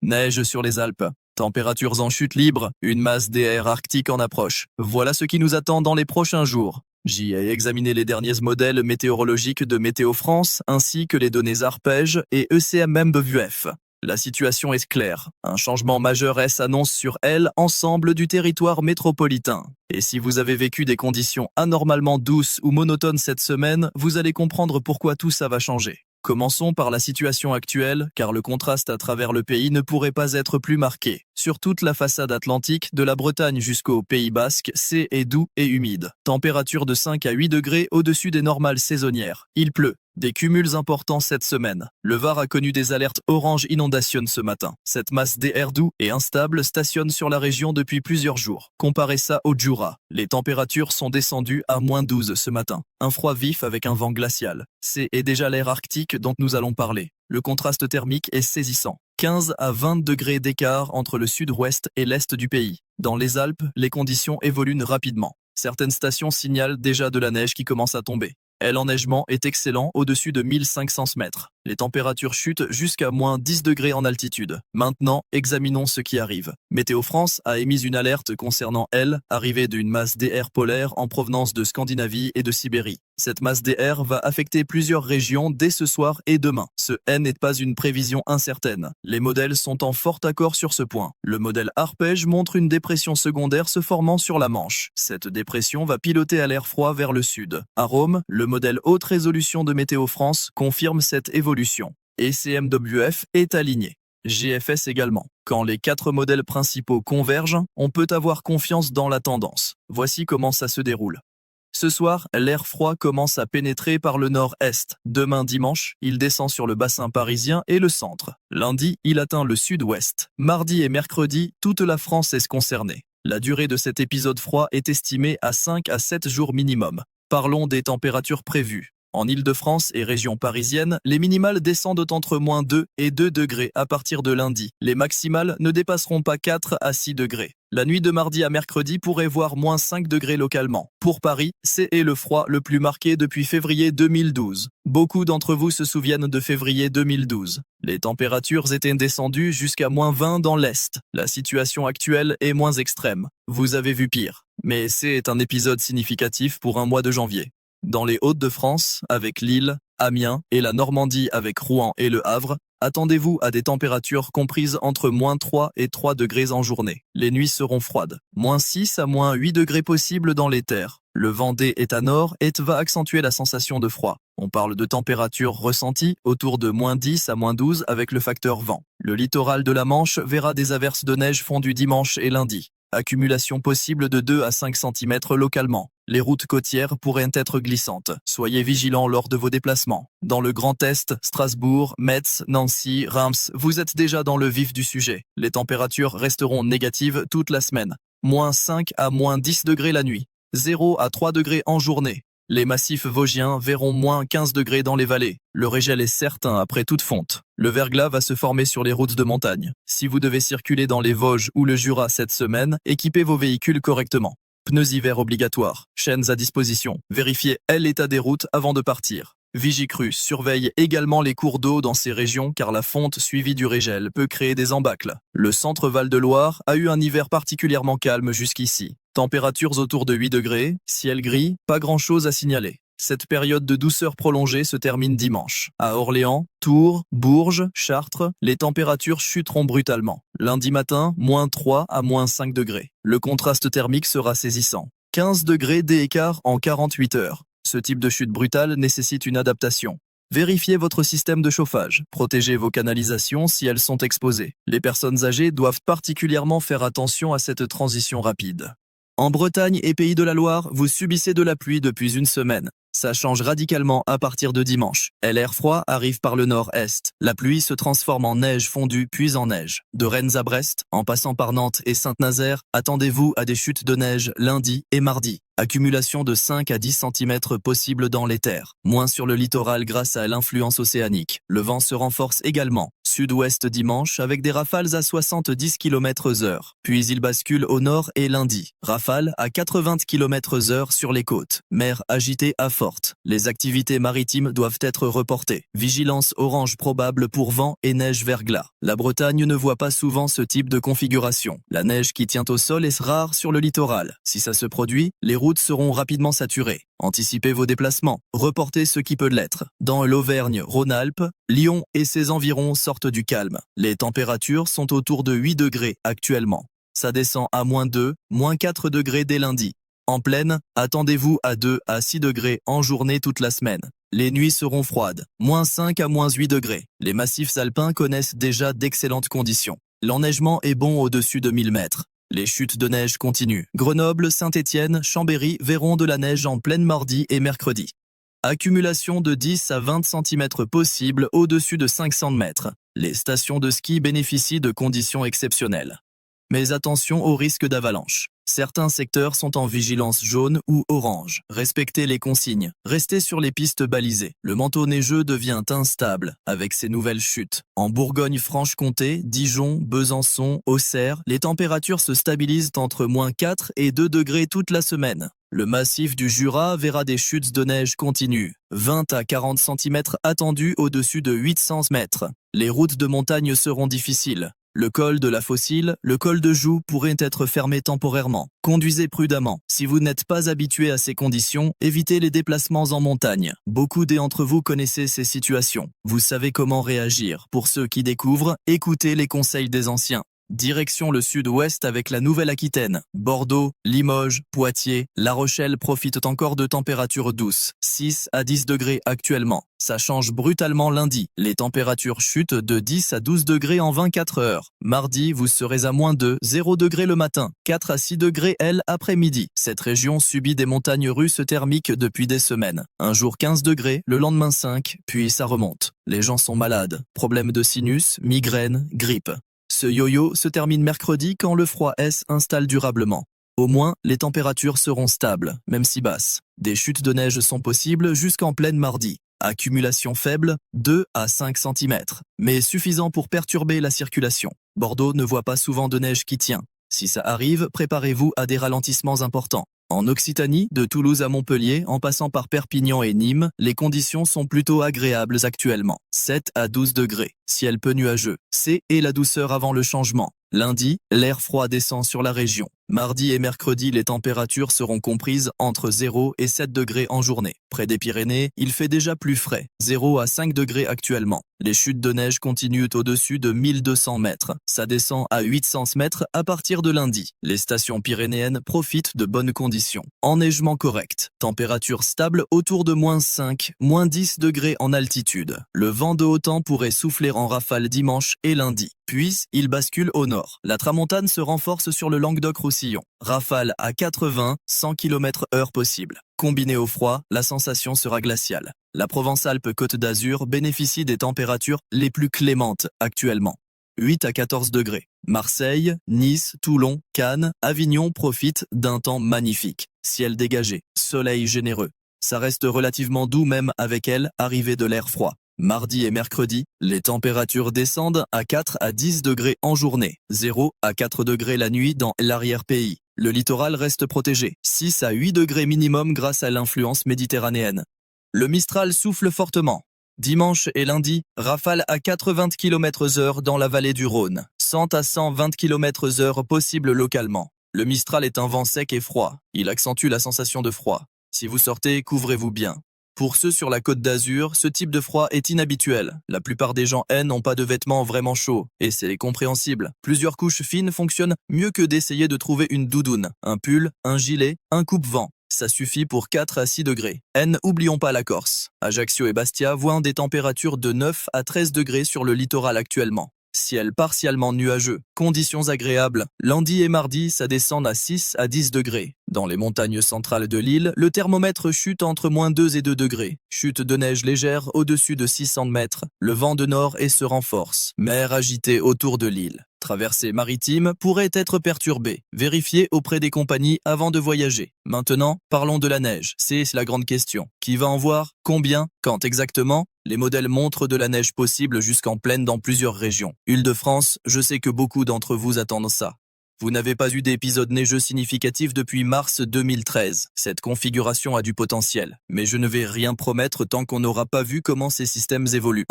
Neige sur les Alpes. Températures en chute libre, une masse d'air arctique en approche. Voilà ce qui nous attend dans les prochains jours. J'y ai examiné les derniers modèles météorologiques de Météo France, ainsi que les données Arpège et ECMWF. La situation est claire. Un changement majeur s'annonce sur l'ensemble du territoire métropolitain. Et si vous avez vécu des conditions anormalement douces ou monotones cette semaine, vous allez comprendre pourquoi tout ça va changer. Commençons par la situation actuelle, car le contraste à travers le pays ne pourrait pas être plus marqué. Sur toute la façade atlantique, de la Bretagne jusqu'au Pays Basque, c'est doux et humide. Température de 5 à 8 degrés au-dessus des normales saisonnières. Il pleut. Des cumuls importants cette semaine. Le Var a connu des alertes orange inondation ce matin. Cette masse d'air doux et instable stationne sur la région depuis plusieurs jours. Comparez ça au Jura. Les températures sont descendues à -12 ce matin. Un froid vif avec un vent glacial. C'est déjà l'air arctique dont nous allons parler. Le contraste thermique est saisissant. 15 à 20 degrés d'écart entre le sud-ouest et l'est du pays. Dans les Alpes, les conditions évoluent rapidement. Certaines stations signalent déjà de la neige qui commence à tomber. L'enneigement est excellent au-dessus de 1500 mètres. Les températures chutent jusqu'à -10 degrés en altitude. Maintenant, examinons ce qui arrive. Météo France a émis une alerte concernant arrivée d'une masse d'air polaire en provenance de Scandinavie et de Sibérie. Cette masse d'air va affecter plusieurs régions dès ce soir et demain. Ce n'est pas une prévision incertaine. Les modèles sont en fort accord sur ce point. Le modèle Arpège montre une dépression secondaire se formant sur la Manche. Cette dépression va piloter à l'air froid vers le sud. À Rome, le modèle haute résolution de Météo France confirme cette évolution. ECMWF est aligné. GFS également. Quand les 4 modèles principaux convergent, on peut avoir confiance dans la tendance. Voici comment ça se déroule. Ce soir, l'air froid commence à pénétrer par le nord-est. Demain dimanche, il descend sur le bassin parisien et le centre. Lundi, il atteint le sud-ouest. Mardi et mercredi, toute la France est concernée. La durée de cet épisode froid est estimée à 5 à 7 jours minimum. Parlons des températures prévues. En Île-de-France et région parisienne, les minimales descendent entre -2 et 2 degrés à partir de lundi. Les maximales ne dépasseront pas 4 à 6 degrés. La nuit de mardi à mercredi pourrait voir -5 degrés localement. Pour Paris, c'est le froid le plus marqué depuis février 2012. Beaucoup d'entre vous se souviennent de février 2012. Les températures étaient descendues jusqu'à -20 dans l'Est. La situation actuelle est moins extrême. Vous avez vu pire. Mais c'est un épisode significatif pour un mois de janvier. Dans les Hauts-de-France, avec Lille, Amiens et la Normandie avec Rouen et Le Havre, attendez-vous à des températures comprises entre -3 et 3 degrés en journée. Les nuits seront froides. -6 à -8 degrés possibles dans les terres. Le vent est à nord et va accentuer la sensation de froid. On parle de températures ressenties autour de -10 à -12 avec le facteur vent. Le littoral de la Manche verra des averses de neige fondues dimanche et lundi. Accumulation possible de 2 à 5 cm localement. Les routes côtières pourraient être glissantes. Soyez vigilants lors de vos déplacements. Dans le Grand Est, Strasbourg, Metz, Nancy, Reims, vous êtes déjà dans le vif du sujet. Les températures resteront négatives toute la semaine. -5 à -10 degrés la nuit. 0 à 3 degrés en journée. Les massifs vosgiens verront -15 degrés dans les vallées. Le régel est certain après toute fonte. Le verglas va se former sur les routes de montagne. Si vous devez circuler dans les Vosges ou le Jura cette semaine, équipez vos véhicules correctement. Pneus hiver obligatoires, chaînes à disposition. Vérifiez l'état des routes avant de partir. Vigicru surveille également les cours d'eau dans ces régions car la fonte suivie du régel peut créer des embâcles. Le centre Val-de-Loire a eu un hiver particulièrement calme jusqu'ici. Températures autour de 8 degrés, ciel gris, pas grand-chose à signaler. Cette période de douceur prolongée se termine dimanche. À Orléans, Tours, Bourges, Chartres, les températures chuteront brutalement. Lundi matin, -3 à -5 degrés. Le contraste thermique sera saisissant. 15 degrés d'écart en 48 heures. Ce type de chute brutale nécessite une adaptation. Vérifiez votre système de chauffage. Protégez vos canalisations si elles sont exposées. Les personnes âgées doivent particulièrement faire attention à cette transition rapide. En Bretagne et Pays de la Loire, vous subissez de la pluie depuis une semaine. Ça change radicalement à partir de dimanche. L'air froid arrive par le nord-est. La pluie se transforme en neige fondue puis en neige. De Rennes à Brest, en passant par Nantes et Saint-Nazaire, attendez-vous à des chutes de neige lundi et mardi. Accumulation de 5 à 10 cm possible dans les terres, moins sur le littoral grâce à l'influence océanique. Le vent se renforce également, sud-ouest dimanche avec des rafales à 70 km/h. Puis il bascule au nord et lundi, rafales à 80 km/h sur les côtes. Mer agitée à forte. Les activités maritimes doivent être reportées. Vigilance orange probable pour vent et neige verglas. La Bretagne ne voit pas souvent ce type de configuration. La neige qui tient au sol est rare sur le littoral. Si ça se produit, les routes seront rapidement saturées. Anticipez vos déplacements. Reportez ce qui peut l'être. Dans l'Auvergne-Rhône-Alpes, Lyon et ses environs sortent du calme. Les températures sont autour de 8 degrés actuellement. Ça descend à -2, -4 degrés dès lundi. En plaine, attendez-vous à 2 à 6 degrés en journée toute la semaine. Les nuits seront froides, -5 à -8 degrés. Les massifs alpins connaissent déjà d'excellentes conditions. L'enneigement est bon au-dessus de 1000 mètres. Les chutes de neige continuent. Grenoble, Saint-Étienne, Chambéry verront de la neige en pleine mardi et mercredi. Accumulation de 10 à 20 cm possible au-dessus de 500 mètres. Les stations de ski bénéficient de conditions exceptionnelles. Mais attention au risque d'avalanche. Certains secteurs sont en vigilance jaune ou orange. Respectez les consignes. Restez sur les pistes balisées. Le manteau neigeux devient instable avec ces nouvelles chutes. En Bourgogne-Franche-Comté, Dijon, Besançon, Auxerre, les températures se stabilisent entre -4 et 2 degrés toute la semaine. Le massif du Jura verra des chutes de neige continues. 20 à 40 cm attendus au-dessus de 800 mètres. Les routes de montagne seront difficiles. Le col de la Fossile, le col de Joux pourraient être fermés temporairement. Conduisez prudemment. Si vous n'êtes pas habitué à ces conditions, évitez les déplacements en montagne. Beaucoup d'entre vous connaissez ces situations. Vous savez comment réagir. Pour ceux qui découvrent, écoutez les conseils des anciens. Direction le sud-ouest avec la Nouvelle-Aquitaine. Bordeaux, Limoges, Poitiers, La Rochelle profitent encore de températures douces. 6 à 10 degrés actuellement. Ça change brutalement lundi. Les températures chutent de 10 à 12 degrés en 24 heures. Mardi, vous serez à -2, 0 degrés le matin, 4 à 6 degrés après-midi. Cette région subit des montagnes russes thermiques depuis des semaines. Un jour 15 degrés, le lendemain 5, puis ça remonte. Les gens sont malades. Problèmes de sinus, migraines, grippe. Ce yo-yo se termine mercredi quand le froid s'installe durablement. Au moins, les températures seront stables, même si basses. Des chutes de neige sont possibles jusqu'en pleine mardi. Accumulation faible, 2 à 5 cm, mais suffisant pour perturber la circulation. Bordeaux ne voit pas souvent de neige qui tient. Si ça arrive, préparez-vous à des ralentissements importants. En Occitanie, de Toulouse à Montpellier, en passant par Perpignan et Nîmes, les conditions sont plutôt agréables actuellement. 7 à 12 degrés, ciel peu nuageux. C'est la douceur avant le changement. Lundi, l'air froid descend sur la région. Mardi et mercredi, les températures seront comprises entre 0 et 7 degrés en journée. Près des Pyrénées, il fait déjà plus frais, 0 à 5 degrés actuellement. Les chutes de neige continuent au-dessus de 1200 mètres. Ça descend à 800 mètres à partir de lundi. Les stations pyrénéennes profitent de bonnes conditions. Enneigement correct. Température stable autour de -5, -10 degrés en altitude. Le vent de haut temps pourrait souffler en rafale dimanche et lundi. Puis, il bascule au nord. La tramontane se renforce sur le Languedoc-Roussillon. Rafale à 80-100 km/h possible. Combiné au froid, la sensation sera glaciale. La Provence-Alpes-Côte d'Azur bénéficie des températures les plus clémentes actuellement. 8 à 14 degrés. Marseille, Nice, Toulon, Cannes, Avignon profitent d'un temps magnifique. Ciel dégagé, soleil généreux. Ça reste relativement doux même avec arrivée de l'air froid. Mardi et mercredi, les températures descendent à 4 à 10 degrés en journée, 0 à 4 degrés la nuit dans l'arrière-pays. Le littoral reste protégé, 6 à 8 degrés minimum grâce à l'influence méditerranéenne. Le Mistral souffle fortement. Dimanche et lundi, rafale à 80 km/h dans la vallée du Rhône, 100 à 120 km/h possible localement. Le Mistral est un vent sec et froid, il accentue la sensation de froid. Si vous sortez, couvrez-vous bien. Pour ceux sur la Côte d'Azur, ce type de froid est inhabituel. La plupart des gens n'ont pas de vêtements vraiment chauds, et c'est compréhensible. Plusieurs couches fines fonctionnent mieux que d'essayer de trouver une doudoune, un pull, un gilet, un coupe-vent. Ça suffit pour 4 à 6 degrés. N'oublions pas la Corse. Ajaccio et Bastia voient des températures de 9 à 13 degrés sur le littoral actuellement. Ciel partiellement nuageux, conditions agréables. Lundi et mardi, ça descend à 6 à 10 degrés. Dans les montagnes centrales de l'île, le thermomètre chute entre -2 et 2 degrés. Chute de neige légère au-dessus de 600 mètres. Le vent de nord se renforce. Mer agitée autour de l'île. Traversée maritime pourrait être perturbée. Vérifiez auprès des compagnies avant de voyager. Maintenant, parlons de la neige. C'est la grande question. Qui va en voir? Combien? Quand exactement? Les modèles montrent de la neige possible jusqu'en plaine dans plusieurs régions. Île-de-France, je sais que beaucoup d'entre vous attendent ça. Vous n'avez pas eu d'épisode neigeux significatif depuis mars 2013. Cette configuration a du potentiel, mais je ne vais rien promettre tant qu'on n'aura pas vu comment ces systèmes évoluent.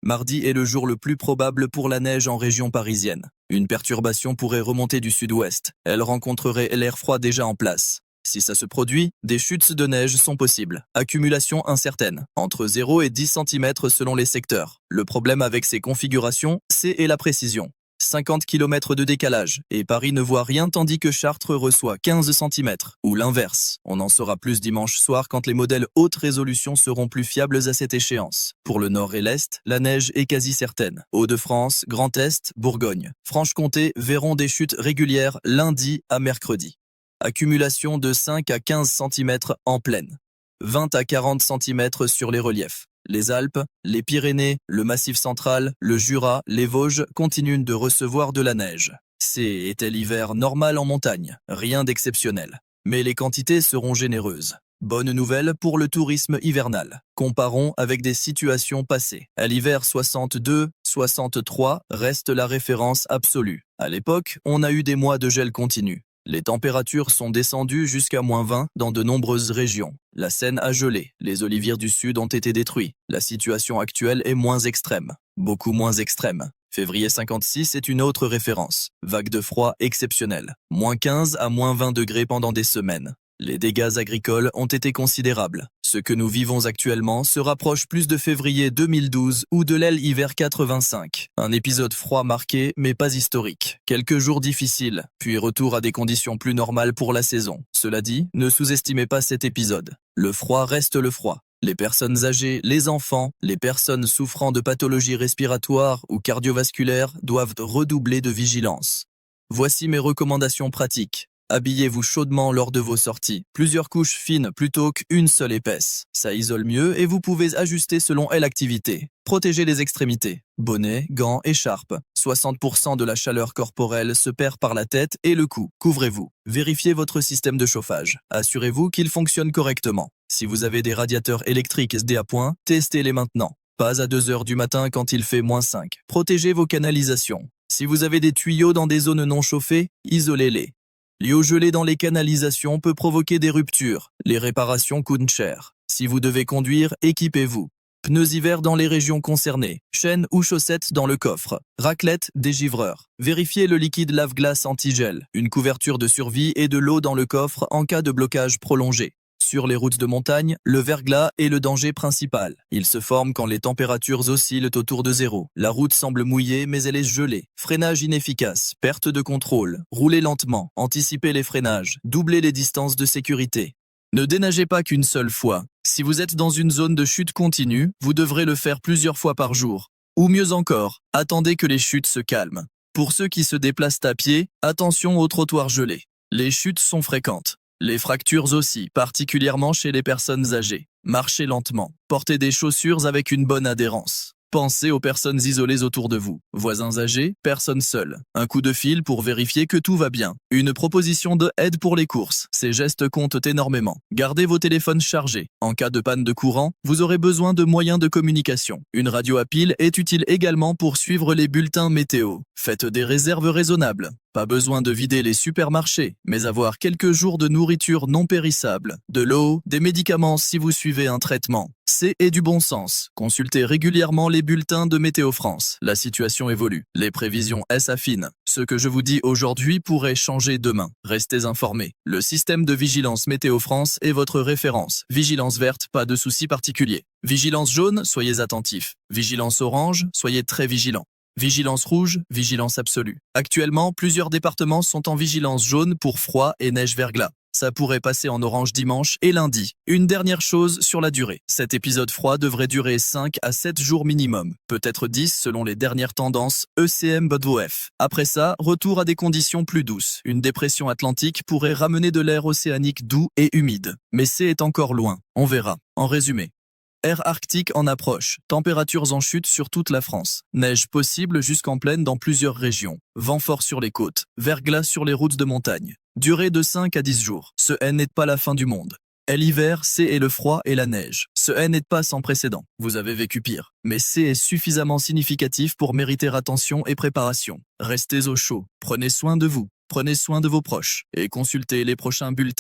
Mardi est le jour le plus probable pour la neige en région parisienne. Une perturbation pourrait remonter du sud-ouest. Elle rencontrerait l'air froid déjà en place. Si ça se produit, des chutes de neige sont possibles. Accumulation incertaine, entre 0 et 10 cm selon les secteurs. Le problème avec ces configurations, c'est la précision. 50 km de décalage, et Paris ne voit rien tandis que Chartres reçoit 15 cm, ou l'inverse. On en saura plus dimanche soir quand les modèles haute résolution seront plus fiables à cette échéance. Pour le nord et l'est, la neige est quasi certaine. Hauts-de-France, Grand Est, Bourgogne, Franche-Comté verront des chutes régulières lundi à mercredi. Accumulation de 5 à 15 cm en plaine, 20 à 40 cm sur les reliefs. Les Alpes, les Pyrénées, le Massif central, le Jura, les Vosges continuent de recevoir de la neige. C'était l'hiver normal en montagne, rien d'exceptionnel. Mais les quantités seront généreuses. Bonne nouvelle pour le tourisme hivernal. Comparons avec des situations passées. À l'hiver 62-63 reste la référence absolue. À l'époque, on a eu des mois de gel continu. Les températures sont descendues jusqu'à -20 dans de nombreuses régions. La Seine a gelé, les oliviers du sud ont été détruits. La situation actuelle est moins extrême, beaucoup moins extrême. Février 56 est une autre référence. Vague de froid exceptionnelle, -15 à -20 degrés pendant des semaines. Les dégâts agricoles ont été considérables. Ce que nous vivons actuellement se rapproche plus de février 2012 ou de l'aile hiver 85. Un épisode froid marqué, mais pas historique. Quelques jours difficiles, puis retour à des conditions plus normales pour la saison. Cela dit, ne sous-estimez pas cet épisode. Le froid reste le froid. Les personnes âgées, les enfants, les personnes souffrant de pathologies respiratoires ou cardiovasculaires doivent redoubler de vigilance. Voici mes recommandations pratiques. Habillez-vous chaudement lors de vos sorties. Plusieurs couches fines plutôt qu'une seule épaisse. Ça isole mieux et vous pouvez ajuster selon l'activité. Protégez les extrémités. Bonnet, gants, écharpe. 60% de la chaleur corporelle se perd par la tête et le cou. Couvrez-vous. Vérifiez votre système de chauffage. Assurez-vous qu'il fonctionne correctement. Si vous avez des radiateurs électriques SD à point, testez-les maintenant. Pas à 2 heures du matin quand il fait -5. Protégez vos canalisations. Si vous avez des tuyaux dans des zones non chauffées, isolez-les. L'eau gelée dans les canalisations peut provoquer des ruptures. Les réparations coûtent cher. Si vous devez conduire, équipez-vous. Pneus hiver dans les régions concernées. Chaînes ou chaussettes dans le coffre. Raclette, dégivreur. Vérifiez le liquide lave-glace anti-gel. Une couverture de survie et de l'eau dans le coffre en cas de blocage prolongé. Sur les routes de montagne, le verglas est le danger principal. Il se forme quand les températures oscillent autour de 0. La route semble mouillée mais elle est gelée. Freinage inefficace, perte de contrôle, roulez lentement, anticipez les freinages, doublez les distances de sécurité. Ne déneigez pas qu'une seule fois. Si vous êtes dans une zone de chute continue, vous devrez le faire plusieurs fois par jour. Ou mieux encore, attendez que les chutes se calment. Pour ceux qui se déplacent à pied, attention aux trottoirs gelés. Les chutes sont fréquentes. Les fractures aussi, particulièrement chez les personnes âgées. Marchez lentement. Portez des chaussures avec une bonne adhérence. Pensez aux personnes isolées autour de vous. Voisins âgés, personnes seules. Un coup de fil pour vérifier que tout va bien. Une proposition de aide pour les courses. Ces gestes comptent énormément. Gardez vos téléphones chargés. En cas de panne de courant, vous aurez besoin de moyens de communication. Une radio à pile est utile également pour suivre les bulletins météo. Faites des réserves raisonnables. Pas besoin de vider les supermarchés, mais avoir quelques jours de nourriture non périssable, de l'eau, des médicaments si vous suivez un traitement. C'est du bon sens. Consultez régulièrement les bulletins de Météo France. La situation évolue. Les prévisions s'affinent. Ce que je vous dis aujourd'hui pourrait changer demain. Restez informés. Le système de vigilance Météo France est votre référence. Vigilance verte, pas de soucis particuliers. Vigilance jaune, soyez attentifs. Vigilance orange, soyez très vigilants. Vigilance rouge, vigilance absolue. Actuellement, plusieurs départements sont en vigilance jaune pour froid et neige-verglas. Ça pourrait passer en orange dimanche et lundi. Une dernière chose sur la durée. Cet épisode froid devrait durer 5 à 7 jours minimum. Peut-être 10 selon les dernières tendances ECM-BOF. Après ça, retour à des conditions plus douces. Une dépression atlantique pourrait ramener de l'air océanique doux et humide. Mais c'est encore loin. On verra. En résumé, Air arctique en approche, températures en chute sur toute la France, neige possible jusqu'en plaine dans plusieurs régions, vent fort sur les côtes, verglas sur les routes de montagne. Durée de 5 à 10 jours, ce n'est pas la fin du monde. Et l'hiver, C est le froid et la neige. Ce n'est pas sans précédent, vous avez vécu pire. Mais C est suffisamment significatif pour mériter attention et préparation. Restez au chaud, prenez soin de vous, prenez soin de vos proches et consultez les prochains bulletins.